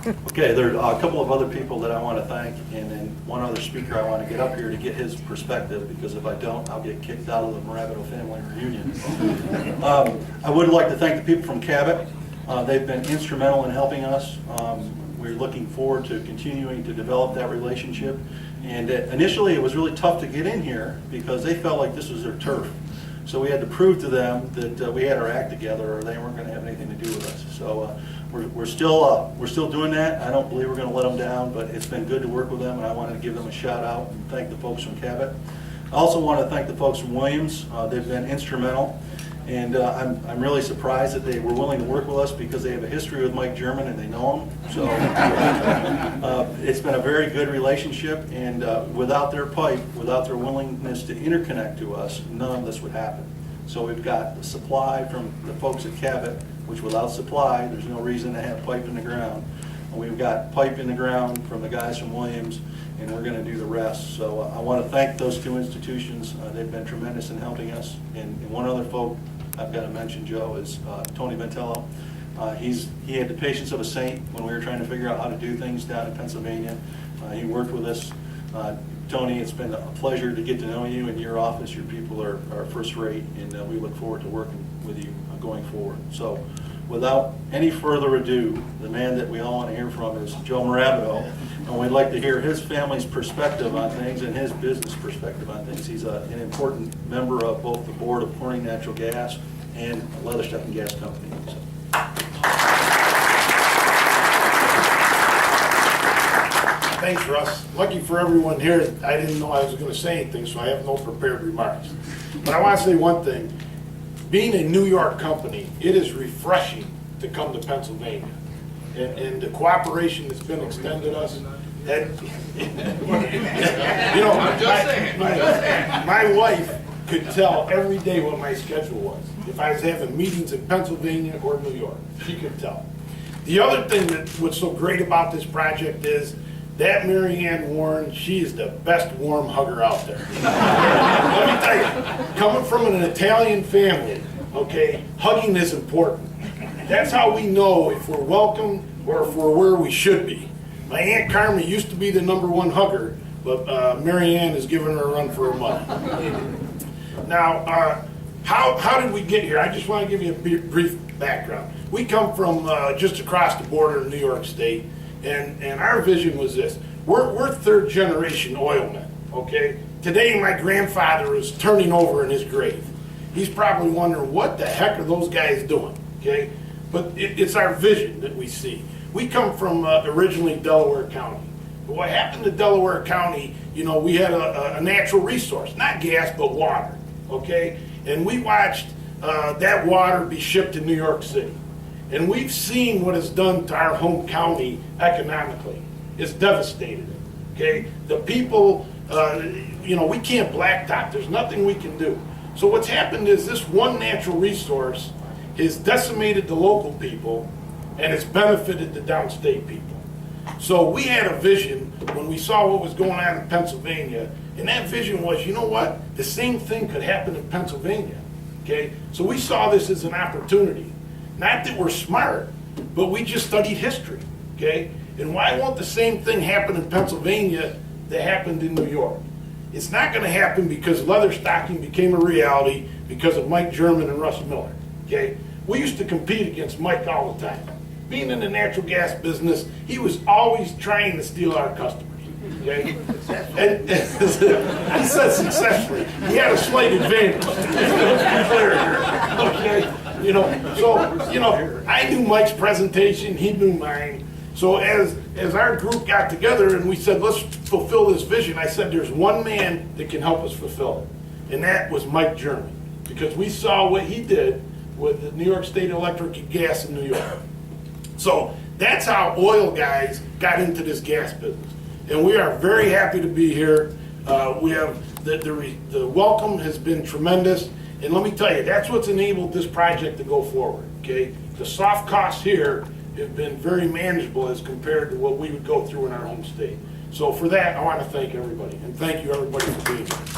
Okay, there are a couple of other people that I want to thank, and then one other speaker I want to get up here to get his perspective, because if I don't, I'll get kicked out of the Moravito family reunion. I would like to thank the people from Cabot. They've been instrumental in helping us. We're looking forward to continuing to develop that relationship. And initially, it was really tough to get in here because they felt like this was their turf. So we had to prove to them that we had our act together, or they weren't going to have anything to do with us. So we're still doing that. I don't believe we're going to let them down, but it's been good to work with them, and I wanted to give them a shout out and thank the folks from Cabot. I also want to thank the folks from Williams. They've been instrumental, and I'm really surprised that they were willing to work with us because they have a history with Mike German and they know him. So it's been a very good relationship, and without their pipe, without their willingness to interconnect to us, none of this would happen. So we've got the supply from the folks at Cabot, which without supply, there's no reason to have pipe in the ground. And we've got pipe in the ground from the guys from Williams, and we're going to do the rest. So I want to thank those two institutions. They've been tremendous in helping us. And one other folk I've got to mention, Joe, is Tony Ventello. He had the patience of a saint when we were trying to figure out how to do things down in Pennsylvania. He worked with us. Tony, it's been a pleasure to get to know you in your office. Your people are first rate, and we look forward to working with you going forward. So without any further ado, the man that we all want to hear from is Joe Moravito, and we'd like to hear his family's perspective on things and his business perspective on things. He's an important member of both the board of Corning Natural Gas and Leatherstocking Gas Company. So. Thanks, Russ. Lucky for everyone here, I didn't know I was going to say anything, so I have no prepared remarks. But I want to say one thing. Being a New York company, it is refreshing to come to Pennsylvania. And the cooperation that's been extended us, and, you know, my wife could tell every day what my schedule was. If I was having meetings in Pennsylvania or New York, she could tell. The other thing that what's so great about this project is that Mary Ann Warren, she is the best warm hugger out there. Let me tell you, coming from an Italian family, okay, hugging is important. That's how we know if we're welcome or if we're where we should be. My Aunt Carmen used to be the #1 hugger, but Mary Ann has given her a run for her money. Now, how did we get here? I just want to give you a brief background. We come from just across the border in New York State. And our vision was this. We're third generation oilmen, okay? Today my grandfather is turning over in his grave. He's probably wondering what the heck are those guys doing, okay? But it's our vision that we see. We come from originally Delaware County. But what happened to Delaware County, you know, we had a natural resource, not gas, but water, okay? And we watched that water be shipped to New York City. And we've seen what it's done to our home county economically. It's devastated it, okay? The people, you know, we can't blacktop. There's nothing we can do. So what's happened is this one natural resource has decimated the local people and it's benefited the downstate people. So we had a vision when we saw what was going on in Pennsylvania, and that vision was, you know what? The same thing could happen in Pennsylvania, okay? So we saw this as an opportunity. Not that we're smart, but we just studied history, okay? And why won't the same thing happen in Pennsylvania that happened in New York? It's not going to happen because Leatherstocking became a reality because of Mike German and Russ Miller, okay? We used to compete against Mike all the time. Being in the natural gas business, he was always trying to steal our customers, okay? And he said successfully. He had a slight advantage. Okay? You know, so, you know, I knew Mike's presentation, he knew mine. So as our group got together and we said, let's fulfill this vision, I said, there's one man that can help us fulfill it. And that was Mike German. Because we saw what he did with the New York State Electric and Gas in New York. So that's how oil guys got into this gas business. And we are very happy to be here. We have, the welcome has been tremendous. And let me tell you, that's what's enabled this project to go forward, okay? The soft costs here have been very manageable as compared to what we would go through in our home state. So for that, I want to thank everybody, and thank you everybody for being here.